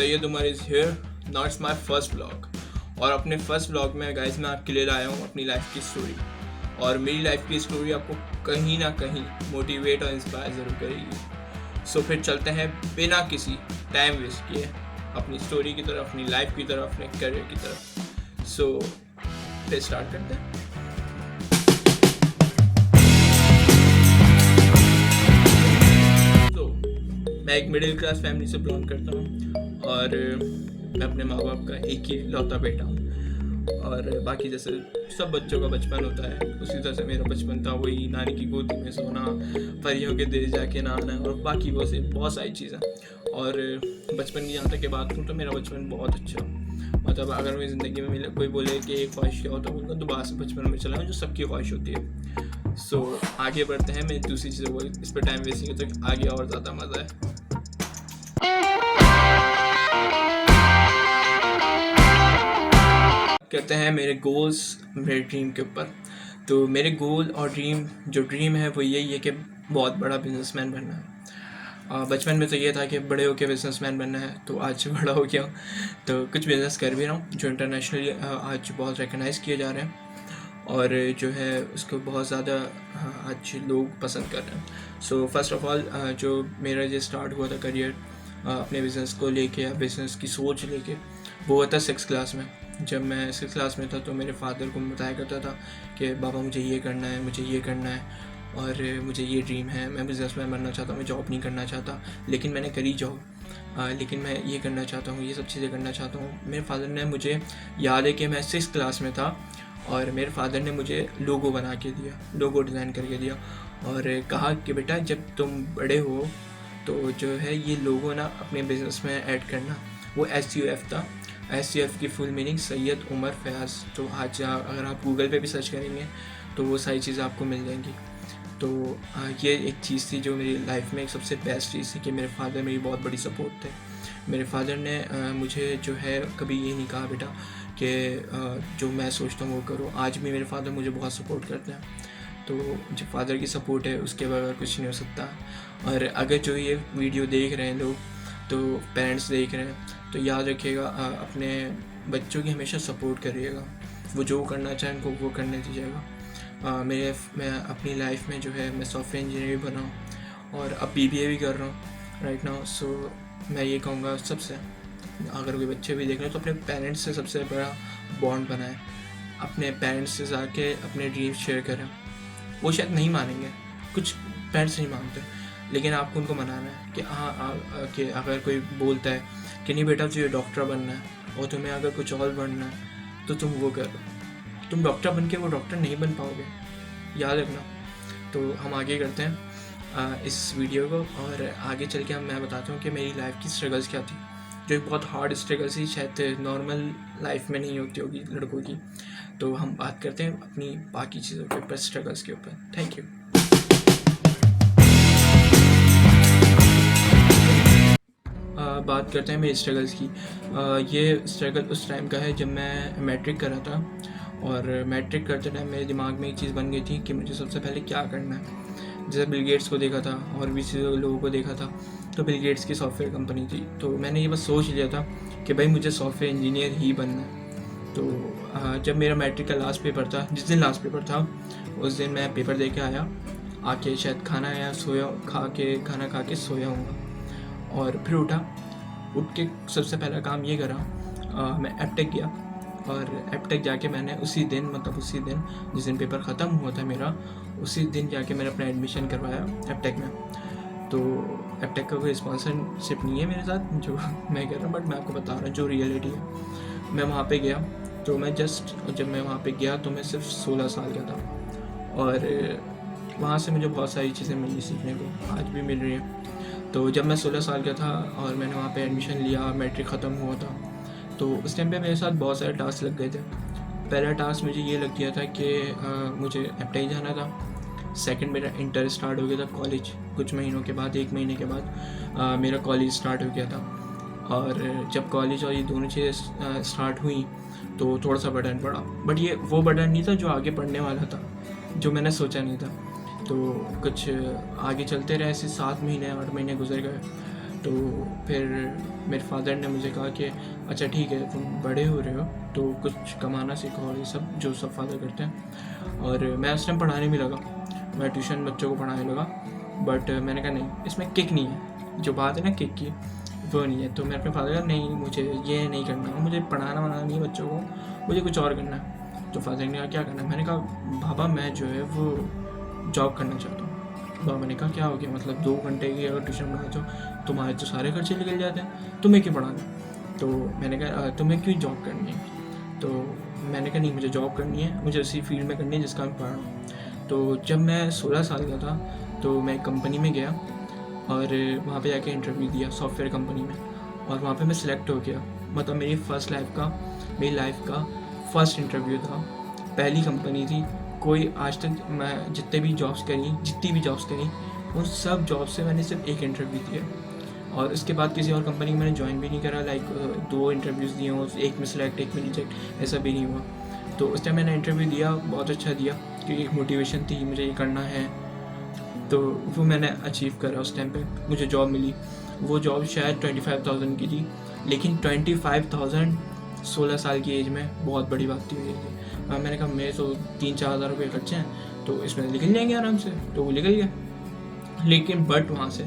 Syed Umar is here. Now it's my first vlog. और अपने first vlog में गाइस मैं आपके लिए लाया हूँ अपनी लाइफ की स्टोरी। और मेरी लाइफ की स्टोरी आपको कहीं ना कहीं मोटिवेट और इंस्पायर ज़रूर करेगी। सो फिर चलते हैं बिना किसी टाइम वेस्ट किए अपनी स्टोरी की तरफ, अपनी लाइफ की तरफ, अपने करियर की तरफ। सो फिर स्टार्ट करते हैं। मैं एक मिडिल क्लास फैमिली से बिलोंग करता हूँ और मैं अपने माँ बाप का एक ही लौता बेटा हूँ। और बाकी जैसे सब बच्चों का बचपन होता है उसी तरह से मेरा बचपन था, वही नानी की गोदी में सोना, परियों के देश जाके नहाना और बाकी वो से बहुत सारी चीज़ें। और बचपन की जहाँ तक की बात करूँ तो मेरा बचपन बहुत अच्छा, मतलब अगर मेरी ज़िंदगी में मिले कोई बोले कि एक ख्वाहिश क्या होता है तो बाहर से बचपन में चला जो सबकी ख्वाहिश होती है। सो आगे बढ़ते हैं, मैं दूसरी चीज़ों को इस पर टाइम वेस्ट नहीं तो आगे और ज़्यादा मज़ा है। करते हैं मेरे गोल्स, मेरे ड्रीम के ऊपर। तो मेरे गोल और ड्रीम है वो यही है कि बहुत बड़ा बिजनेसमैन बनना है। बचपन में तो ये था कि बड़े होकर बिजनेसमैन बनना है, तो आज बड़ा हो गया तो कुछ बिज़नेस कर भी रहा हूँ जो इंटरनेशनली आज बहुत रिकगनाइज़ किए जा रहे हैं और जो है उसको बहुत ज़्यादा आज लोग पसंद कर रहे हैं। सो फर्स्ट ऑफ ऑल जो मेरा जो स्टार्ट हुआ था करियर अपने बिज़नेस को लेके या बिज़नेस की सोच लेके, वो हुआ था 6th क्लास में। जब मैं 6th क्लास में था तो मेरे फादर को बताया करता था कि बाबा मुझे ये करना है, मुझे ये करना है और मुझे ये ड्रीम है, मैं बिज़नेसमैन बनना चाहता हूँ, मैं जॉब नहीं करना चाहता। लेकिन मैंने करी जॉब, लेकिन मैं ये करना चाहता हूँ, ये सब चीज़ें करना चाहता हूँ। मेरे फादर ने, मुझे याद है कि मैं 6th क्लास में था और मेरे फादर ने मुझे लोगो बना के दिया, लोगो डिज़ाइन करके दिया और कहा कि बेटा जब तुम बड़े हो तो जो है ये लोगो ना अपने बिज़नेस में ऐड करना। वो SUF था। SUF की फुल मीनिंग सैयद उमर फयाज़। तो आज अगर आप गूगल पे भी सर्च करेंगे तो वो सारी चीज़ें आपको मिल जाएंगी। तो ये एक चीज़ थी जो मेरी लाइफ में एक सबसे बेस्ट चीज़ थी कि मेरे फादर मेरी बहुत बड़ी सपोर्ट थे। मेरे फादर ने मुझे जो है कभी ये नहीं कहा बेटा कि जो मैं सोचता हूँ वो करो। आज भी मेरे फादर मुझे बहुत सपोर्ट करते हैं। तो जो फादर की सपोर्ट है उसके बगैर कुछ नहीं हो सकता। और अगर जो ये वीडियो देख रहे हैं लोग, तो पेरेंट्स देख रहे हैं तो याद रखिएगा अपने बच्चों की हमेशा सपोर्ट करिएगा। वो जो करना चाहें उनको वो करने दीजिएगा। मैं अपनी लाइफ में जो है मैं सॉफ्टवेयर इंजीनियर भी बना हूँ और अब BBA भी कर रहा हूँ राइट नाउ। सो मैं ये कहूँगा सबसे, अगर कोई बच्चे भी देख रहे हैं तो अपने पेरेंट्स से सबसे बड़ा बॉन्ड बनाएं। अपने पेरेंट्स से जाके अपने ड्रीम्स शेयर करें। वो शायद नहीं मानेंगे, कुछ पेरेंट्स नहीं मानते, लेकिन आपको उनको मनाना है कि हाँ कि अगर कोई बोलता है कि नहीं बेटा तुझे डॉक्टर बनना है और तुम्हें अगर कुछ और बनना है तो तुम वो करो, तुम डॉक्टर बन के वो डॉक्टर नहीं बन पाओगे, याद रखना। तो हम आगे करते हैं इस वीडियो को और आगे चल के मैं बताता हूँ कि मेरी लाइफ की स्ट्रगल्स क्या थी, जो एक बहुत हार्ड स्ट्रगल्स ही शायद नॉर्मल लाइफ में नहीं होती होगी लड़कों की। तो हम बात करते हैं अपनी बाकी चीज़ों के ऊपर, स्ट्रगल्स के ऊपर। Thank you. बात करते हैं मेरी स्ट्रगल्स की। ये स्ट्रगल उस टाइम का है जब मैं मैट्रिक कर रहा था और मैट्रिक करते टाइम मेरे दिमाग में एक चीज़ बन गई थी कि मुझे सबसे पहले क्या करना है। जैसे बिल गेट्स को देखा था और भी लोगों को देखा था, तो बिल गेट्स की सॉफ्टवेयर कंपनी थी, तो मैंने ये बस सोच लिया था कि भाई मुझे सॉफ्टवेयर इंजीनियर ही बनना है। तो जब मेरा मैट्रिक का लास्ट पेपर था, जिस दिन लास्ट पेपर था उस दिन मैं पेपर दे के आया, आके शायद खाना खा के सोया हूँ और फिर उठ के सबसे पहला काम ये करा, मैं एपटेक गया और एपटेक जाके मैंने उसी दिन जिस दिन पेपर ख़त्म हुआ था मेरा, उसी दिन जाके मैंने अपना एडमिशन करवाया एपटेक में। तो एपटेक का कोई स्पॉन्सरशिप नहीं है मेरे साथ जो मैं कर रहा हूँ, बट मैं आपको बता रहा हूँ जो रियलिटी है। मैं वहाँ पे गया तो जब मैं वहाँ पे गया तो मैं सिर्फ 16 साल का था और वहाँ से मुझे बहुत सारी चीज़ें मिली सीखने को, आज भी मिल रही हैं। तो जब मैं 16 साल का था और मैंने वहाँ पे एडमिशन लिया, मैट्रिक ख़त्म हुआ था, तो उस टाइम पे मेरे साथ बहुत सारे टास्क लग गए थे। पहला टास्क मुझे ये लग गया था कि मुझे एपटेक जाना था। सेकंड मेरा इंटर स्टार्ट हो गया था कॉलेज, कुछ महीनों के बाद, 1 महीने के बाद मेरा कॉलेज स्टार्ट हो गया था। और जब कॉलेज और ये दोनों चीज़ें स्टार्ट हुई तो थोड़ा सा बर्डन पड़ा, बट ये वो बर्डन नहीं था जो आगे पढ़ने वाला था, जो मैंने सोचा नहीं था। तो कुछ आगे चलते रहे, ऐसे 7 महीने 8 महीने गुजर गए। तो फिर मेरे फादर ने मुझे कहा कि अच्छा ठीक है, तुम बड़े हो रहे हो तो कुछ कमाना सीखो, और ये सब जो सब फादर करते हैं। और मैं उस टाइम पढ़ाने भी लगा, मैं ट्यूशन बच्चों को पढ़ाने लगा। बट मैंने कहा नहीं, इसमें किक नहीं है, जो बात है ना किक की, वो नहीं है। तो मैं अपने फादर का नहीं, मुझे ये नहीं करना, मुझे पढ़ाना वढ़ाना नहीं बच्चों को, मुझे कुछ और करना है। तो फादर ने कहा क्या करना है? मैंने कहा पापा मैं जो है वो जॉब करना चाहता हूँ। पापा ने कहा क्या हो गया, मतलब 2 घंटे की अगर ट्यूशन पढ़ाते हो तुम्हारे तो सारे खर्चे निकल जाते हैं, तुम्हें क्यों पढ़ाना? तो मैंने कहा तुम्हें क्यों जॉब करनी है? तो मैंने कहा नहीं, मुझे जॉब करनी है, मुझे उसी फील्ड में करनी है जिसका मैं पढ़ रहा हूँ। तो जब मैं 16 साल का था तो मैं एक कंपनी में गया और वहाँ पे जाके इंटरव्यू दिया सॉफ्टवेयर कंपनी में, और वहाँ पे मैं सिलेक्ट हो गया। मतलब मेरी लाइफ का फर्स्ट इंटरव्यू था, पहली कंपनी थी। कोई आज तक मैं जितनी भी जॉब्स करी उन सब जॉब से मैंने सिर्फ एक इंटरव्यू दिया, और उसके बाद किसी और कंपनी में मैंने ज्वाइन भी नहीं करा। लाइक 2 इंटरव्यूज़ दिए हों, एक में सिलेक्ट एक में रिजेक्ट, ऐसा भी नहीं हुआ। तो उस टाइम मैंने इंटरव्यू दिया, बहुत अच्छा दिया, क्योंकि एक मोटिवेशन थी मुझे ये करना है। तो वो मैंने अचीव करा। उस टाइम पे मुझे जॉब मिली, वो जॉब शायद 25,000 की थी, लेकिन 25,000 16 साल की एज में बहुत बड़ी बात थी मेरे लिए। मैंने कहा मेरे तो 3-4 हज़ार रुपये खर्चे हैं तो इसमें निकल जाएंगे आराम से, तो वो निकल गया। लेकिन बट वहाँ से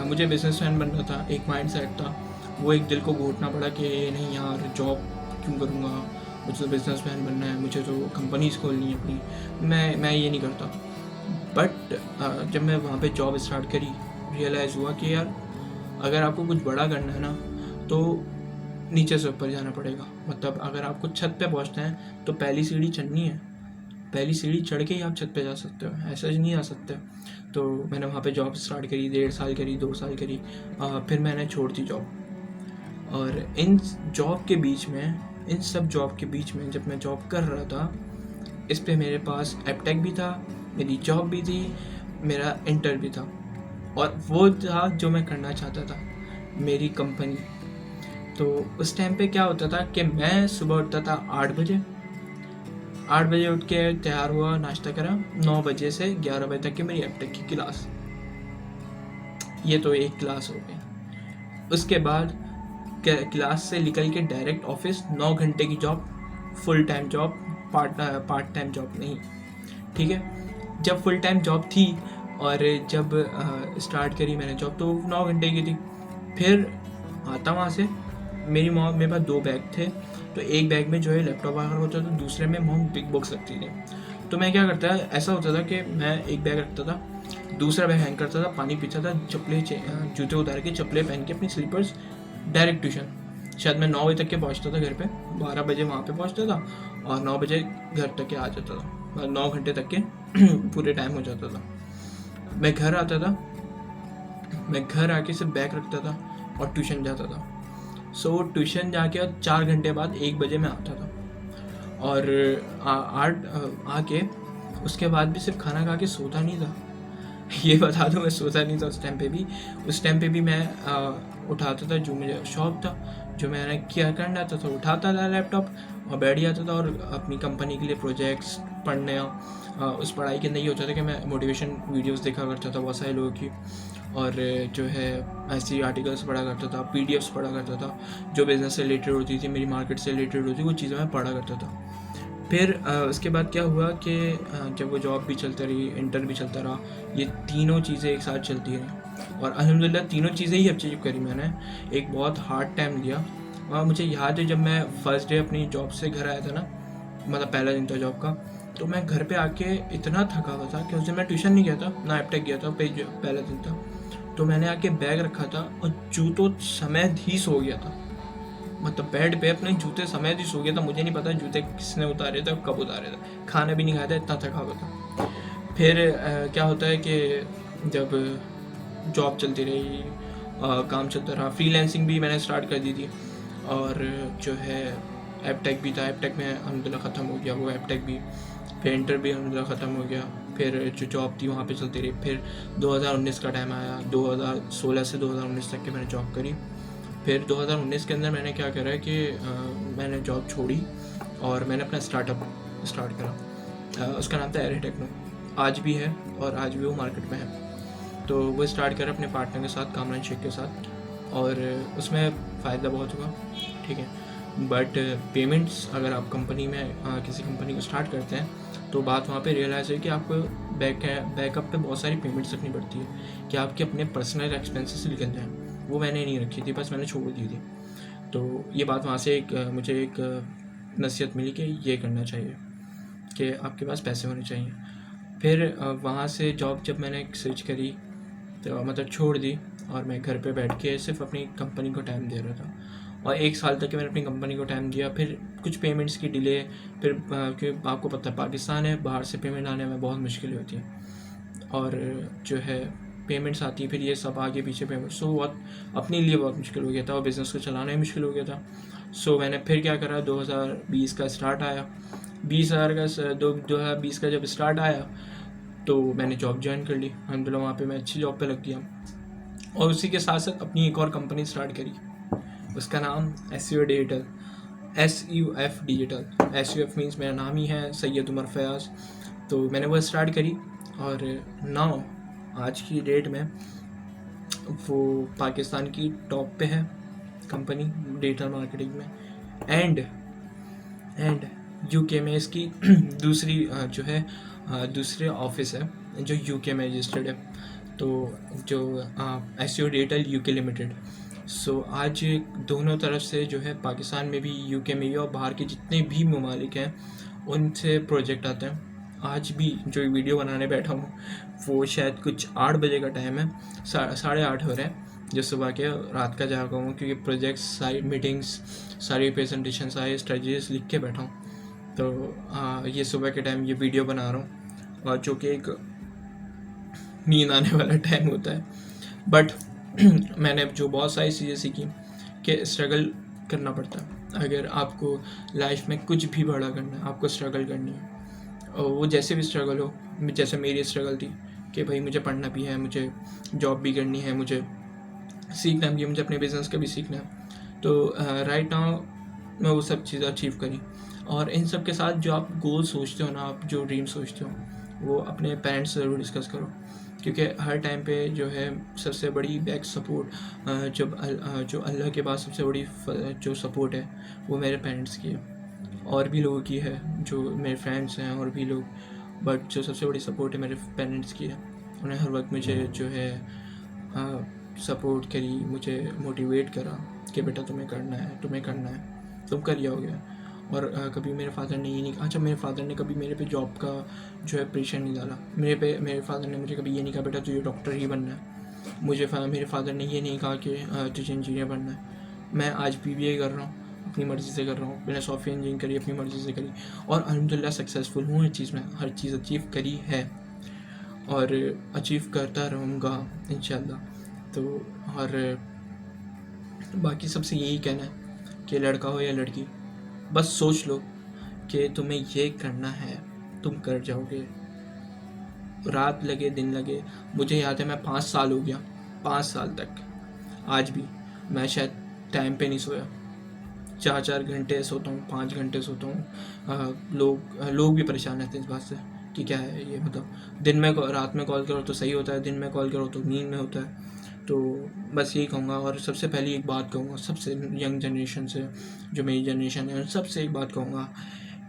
मुझे बिजनेसमैन बनना था, एक माइंड सेट था, वो एक दिल को घोटना पड़ा कि नहीं यार जॉब क्यों करूँगा, मुझे तो बिजनेसमैन बनना है, मुझे तो कंपनीज खोलनी है अपनी, मैं ये नहीं करता। बट जब मैं वहाँ पे जॉब स्टार्ट करी, रियलाइज़ हुआ कि यार अगर आपको कुछ बड़ा करना है ना तो नीचे से ऊपर जाना पड़ेगा। मतलब अगर आपको छत पे पहुँचना है तो पहली सीढ़ी चढ़नी है, पहली सीढ़ी चढ़ के ही आप छत पे जा सकते हो, ऐसा नहीं आ सकते। तो मैंने वहाँ पे जॉब स्टार्ट करी, 1.5 साल करी, 2 साल करी, फिर मैंने छोड़ दी जॉब। और इन सब जॉब के बीच में जब मैं जॉब कर रहा था, इस पे मेरे पास एपटेक भी था, मेरी जॉब भी थी, मेरा इंटर भी था, और वो था जो मैं करना चाहता था, मेरी कंपनी। तो उस टाइम पे क्या होता था कि मैं सुबह उठता था 8 बजे उठ के तैयार हुआ, नाश्ता करा, 9 बजे से 11 बजे तक की मेरी एपटेक की क्लास, ये तो एक क्लास हो गई। उसके बाद क्लास से निकल के डायरेक्ट ऑफिस, 9 घंटे की job, full time job, part time job नहीं, ठीक है। जब फुल टाइम जॉब थी और जब स्टार्ट करी मैंने जॉब तो 9 घंटे की थी। फिर आता वहाँ से, मेरे पास 2 बैग थे, तो एक बैग में जो है लैपटॉप वगैरह होता था, दूसरे में मॉम बिग बुक्स रखती थी। तो मैं क्या करता है, ऐसा होता था कि मैं एक बैग रखता था, दूसरा बैग हैंग करता था, पानी पीता था, जूते उतार के चप्पलें पहन के अपनी स्लीपर्स, डायरेक्ट ट्यूशन। शायद मैं 9 बजे तक के पहुँचता था घर पे, 12 बजे वहाँ पे पहुँचता था और 9 बजे घर तक के आ जाता था। 9 घंटे तक के पूरे टाइम हो जाता था। मैं घर आता था, मैं घर आके सिर्फ बैग रखता था और ट्यूशन जाता था। सो ट्यूशन जाके 4 घंटे बाद 1 बजे मैं आता था, और आके उसके बाद भी सिर्फ खाना खा के सोता नहीं था। ये बता दूँ, मैं सोता नहीं था उस टाइम पे भी मैं उठाता था, जो मुझे शौक था, जो मैंने क्या करना था, तो उठाता था लैपटॉप और बैठ जाता था, और अपनी कंपनी के लिए प्रोजेक्ट्स पढ़ने, उस पढ़ाई के अंदर ये होता था कि मैं मोटिवेशन वीडियोस देखा करता था बहुत सारे लोगों की, और जो है ऐसी आर्टिकल्स पढ़ा करता था, पीडीएफ्स पढ़ा करता था, जो बिज़नेस से रिलेटेड होती थी, मेरी मार्केट से रिलेटेड होती थी, वो चीज़ें मैं पढ़ा करता था। फिर उसके बाद क्या हुआ कि जब वो जॉब भी चलती रही, इंटर भी चलता रहा, ये तीनों चीज़ें एक साथ चलती रहीं, और अल्हम्दुलिल्लाह तीनों चीज़ें ही अचीव करी मैंने। एक बहुत हार्ड टाइम लिया, मुझे याद है जब मैं फर्स्ट डे अपनी जॉब से घर आया था ना, मतलब पहला दिन था जॉब का, तो मैं घर पे आके इतना थका हुआ था कि उस दिन मैं ट्यूशन नहीं गया था, ना एपटेक गया था, पहला दिन था। तो मैंने आके बैग रखा था और जूतों समेत ही सो गया था, मतलब बेड पे अपने जूते समेत ही सो गया था। मुझे नहीं पता जूते किसने उतारे थे, कब उतारे थे, खाना भी नहीं खाया था, इतना थका हुआ था। फिर क्या होता है कि जब जॉब चलती रही, काम चलता रहा, फ्रीलांसिंग भी मैंने स्टार्ट कर दी थी, और जो है एपटेक भी था, एपटेक में अल्हम्दुलिल्लाह ख़त्म हो गया वो एपटेक भी, फिर इंटर भी अल्हम्दुलिल्लाह ख़त्म हो गया। फिर जो जॉब थी वहाँ पे चलती रही। फिर 2019 का टाइम आया, 2016 से 2019 तक के मैंने जॉब करी। फिर 2019 के अंदर मैंने क्या करा कि मैंने जॉब छोड़ी और मैंने अपना स्टार्टअप स्टार्ट करा। उसका नाम था एरे टेक्नो, आज भी है और आज भी वो मार्केट में है। तो वो स्टार्ट करा अपने पार्टनर के साथ, कामरान शेख के साथ, और उसमें फ़ायदा बहुत हुआ, ठीक है। बट पेमेंट्स अगर आप कंपनी में किसी कंपनी को स्टार्ट करते हैं तो बात वहाँ पे रियलाइज़ है कि आपको बैकअप पे बहुत सारी पेमेंट्स रखनी पड़ती है कि आपके अपने पर्सनल एक्सपेंसेस निकल जाएँ। वो मैंने नहीं रखी थी, बस मैंने छोड़ दी थी। तो ये बात वहाँ से मुझे एक नसीहत मिली कि ये करना चाहिए कि आपके पास पैसे होने चाहिए। फिर वहाँ से जॉब जब मैंने स्विच करी तो मतलब छोड़ दी और मैं घर पे बैठ के सिर्फ अपनी कंपनी को टाइम दे रहा था। और 1 साल तक मैंने अपनी कंपनी को टाइम दिया। फिर कुछ पेमेंट्स की डिले, फिर क्योंकि आपको पता है पाकिस्तान है, बाहर से पेमेंट आने में बहुत मुश्किल होती है और जो है पेमेंट्स आती है, फिर ये सब आगे पीछे पेमेंट, सो बहुत अपने लिए बहुत मुश्किल हो गया था और बिज़नेस को चलाना ही मुश्किल हो गया था। सो मैंने फिर क्या करा, 2020 का स्टार्ट आया, 2020 का जब स्टार्ट आया तो मैंने जॉब ज्वाइन कर ली। अल्हम्दुलिल्लाह वहाँ पे मैं अच्छी जॉब पे लग गया और उसी के साथ साथ अपनी एक और कंपनी स्टार्ट करी। उसका नाम SUF digital, SUF digital, SUF means मेरा नाम ही है, सैयद उमर फयाज़। तो मैंने वो स्टार्ट करी और नाउ आज की डेट में वो पाकिस्तान की टॉप पे है कंपनी डिजिटल मार्केटिंग में। एंड यूके में इसकी दूसरी जो है दूसरे ऑफिस है जो यूके में रजिस्टर्ड है, तो जो SUF डिजिटल यूके लिमिटेड। सो आज दोनों तरफ से जो है पाकिस्तान में भी, यूके में भी और बाहर के जितने भी ममालिक हैं उनसे प्रोजेक्ट आते हैं। आज भी जो वीडियो बनाने बैठा हूँ वो शायद कुछ 8 बजे का टाइम है, 8:30 हो रहे हैं जो सुबह के, रात का जागा हूँ क्योंकि प्रोजेक्ट्स सारी मीटिंग्स सारी प्रेजेंटेशन सारी स्ट्रेटजीज लिख के बैठा हूँ। तो ये सुबह के टाइम ये वीडियो बना रहा हूँ और जो कि एक नींद आने वाला टाइम होता है। बट मैंने जो बहुत सारी चीज़ें सीखी कि स्ट्रगल करना पड़ता है। अगर आपको लाइफ में कुछ भी बड़ा करना है, आपको स्ट्रगल करनी है, और वो जैसे भी स्ट्रगल हो, जैसे मेरी स्ट्रगल थी कि भाई मुझे पढ़ना भी है, मुझे जॉब भी करनी है, मुझे सीखना भी है, मुझे अपने बिज़नेस का भी सीखना है। तो राइट नाउ मैं वो सब चीज़ें अचीव करी। और इन सब के साथ जो आप गोल सोचते हो ना, आप जो ड्रीम सोचते हो, वो अपने पेरेंट्स से ज़रूर डिस्कस करो, क्योंकि हर टाइम पे जो है सबसे बड़ी बैक सपोर्ट जो अल्लाह के बाद सबसे बड़ी जो सपोर्ट है वो मेरे पेरेंट्स की है, और भी लोगों की है जो मेरे फ्रेंड्स हैं और भी लोग, बट जो सबसे बड़ी सपोर्ट है मेरे पेरेंट्स की है। उन्हें हर वक्त मुझे जो है सपोर्ट करी, मुझे मोटिवेट करा कि बेटा तुम्हें करना है, तुम कर जाओगे। और कभी मेरे फादर ने ये नहीं, अच्छा मेरे फादर ने कभी मेरे पे जॉब का जो है प्रेशर नहीं डाला। मेरे फादर ने मुझे कभी ये नहीं कहा बेटा तुझे डॉक्टर ही बनना है। मेरे फादर ने ये नहीं कहा कि तुझे इंजीनियर बनना है। मैं आज BBA कर रहा हूँ, अपनी मर्ज़ी से कर रहा हूँ, मैंने सॉफ्टवेयर इंजीनियरिंग करी अपनी मर्ज़ी से करी और अल्हम्दुलिल्लाह सक्सेसफुल हूँ हर चीज़ में, हर चीज़ अचीव करी है और अचीव करता रहूँगा इंशाल्लाह। तो और बाकी सबसे यही कहना है कि लड़का हो या लड़की, बस सोच लो कि तुम्हें ये करना है, तुम कर जाओगे, रात लगे दिन लगे। मुझे याद है मैं 5 साल हो गया, 5 साल तक आज भी मैं शायद टाइम पे नहीं सोया, 4-4 घंटे सोता हूँ, 5 घंटे सोता हूँ। लोग भी परेशान रहते हैं इस बात से कि क्या है ये, मतलब दिन में रात में कॉल करो तो सही होता है, दिन में कॉल करो तो नींद में होता है। तो बस यही कहूँगा। और सबसे पहले एक बात कहूँगा सबसे यंग जनरेशन से, जो मेरी जनरेशन है, सबसे एक बात कहूँगा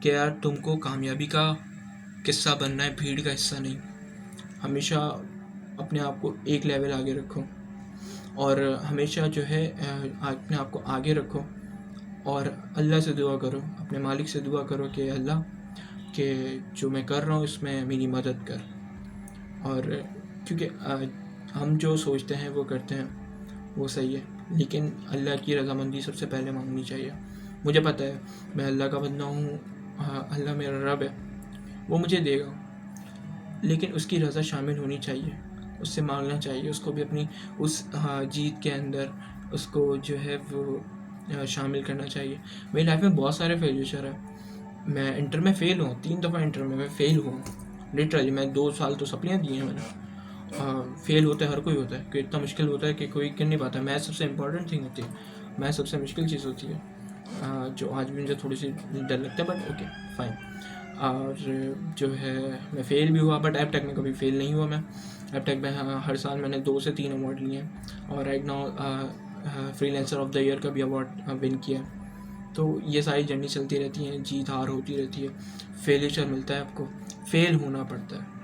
कि यार तुमको कामयाबी का किस्सा बनना है, भीड़ का हिस्सा नहीं। हमेशा अपने आप को एक लेवल आगे रखो और हमेशा जो है अपने आप को आगे रखो और अल्लाह से दुआ करो, अपने मालिक से दुआ करो कि अल्लाह कि जो मैं कर रहा हूँ इसमें मेरी मदद कर। और क्योंकि हम जो सोचते हैं वो करते हैं, वो सही है, लेकिन अल्लाह की रज़ामंदी सबसे पहले मांगनी चाहिए। मुझे पता है मैं अल्लाह का बंदा हूँ, अल्लाह मेरा रब है, वो मुझे देगा, लेकिन उसकी रज़ा शामिल होनी चाहिए, उससे मांगना चाहिए, उसको भी अपनी उस जीत के अंदर उसको जो है वो शामिल करना चाहिए। मेरी लाइफ में बहुत सारे फेल्यूर है, मैं इंटर में फ़ेल हुआ, 3 दफ़ा इंटर में मैं फ़ेल हुआ लिटरली। मैं 2 साल तो सप्लियाँ दी हैं मैंने। फेल होता है, हर कोई होता है, कि इतना मुश्किल होता है कि कोई कर नहीं पाता। मैथ सबसे इम्पोर्टेंट थिंग होती है, मैथ सबसे मुश्किल चीज़ होती है, जो आज भी मुझे थोड़ी सी डर लगता है, बट ओके फाइन। और जो है मैं फ़ेल भी हुआ, बट एबटेक में कभी फ़ेल नहीं हुआ मैं। एबटेक में हर साल मैंने 2 से 3 अवार्ड लिए हैं और right now freelancer of the year का भी अवार्ड विन किया। तो ये सारी जर्नी चलती रहती है, जीत हार होती रहती है, फेलियर मिलता है आपको, फेल होना पड़ता है।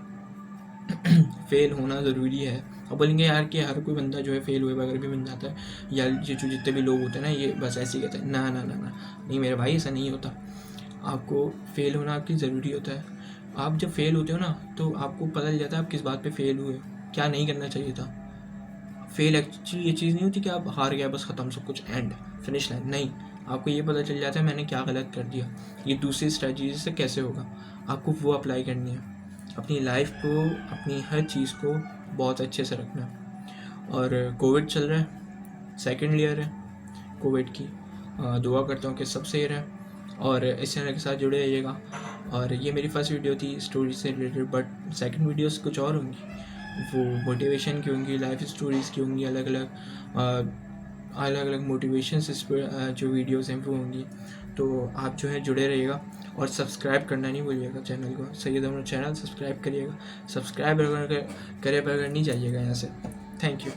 फेल होना ज़रूरी है। अब बोलेंगे यार कि हर कोई बंदा जो है फेल हुए बगैर भी बन जाता है, या ये जो जितने भी लोग होते हैं ना ये बस ऐसे ही कहते हैं, ना ना ना ना, नहीं मेरे भाई ऐसा नहीं होता। आपको फेल होना आपकी ज़रूरी होता है। आप जब फेल होते हो ना तो आपको पता चल जाता है आप किस बात पे फेल हुए, क्या नहीं करना चाहिए था। फेल एक्चुअली ये चीज़ नहीं होती कि आप हार गया बस ख़त्म सब कुछ, एंड फिनिश लाइन, नहीं। आपको ये पता चल जाता है मैंने क्या गलत कर दिया, ये दूसरी स्ट्रेटजी से कैसे होगा, आपको वो अप्लाई करनी है। अपनी लाइफ को, अपनी हर चीज़ को बहुत अच्छे से रखना है। और कोविड चल रहा है, सेकेंड ईयर है कोविड की, दुआ करता हूँ कि सब सही रहे और इस चैनल के साथ जुड़े रहिएगा। और ये मेरी फर्स्ट वीडियो थी स्टोरी से रिलेटेड, बट सेकंड वीडियोस कुछ और होंगी, वो मोटिवेशन की होंगी, लाइफ स्टोरीज़ की होंगी, अलग अलग मोटिवेशंस इस पर जो वीडियोस हैं वो होंगी। तो आप जो है जुड़े रहिएगा और सब्सक्राइब करना नहीं भूलिएगा चैनल को, सैयद अमर चैनल सब्सक्राइब करिएगा, सब्सक्राइब अगर करे पर अगर नहीं जाइएगा यहाँ से। Thank you.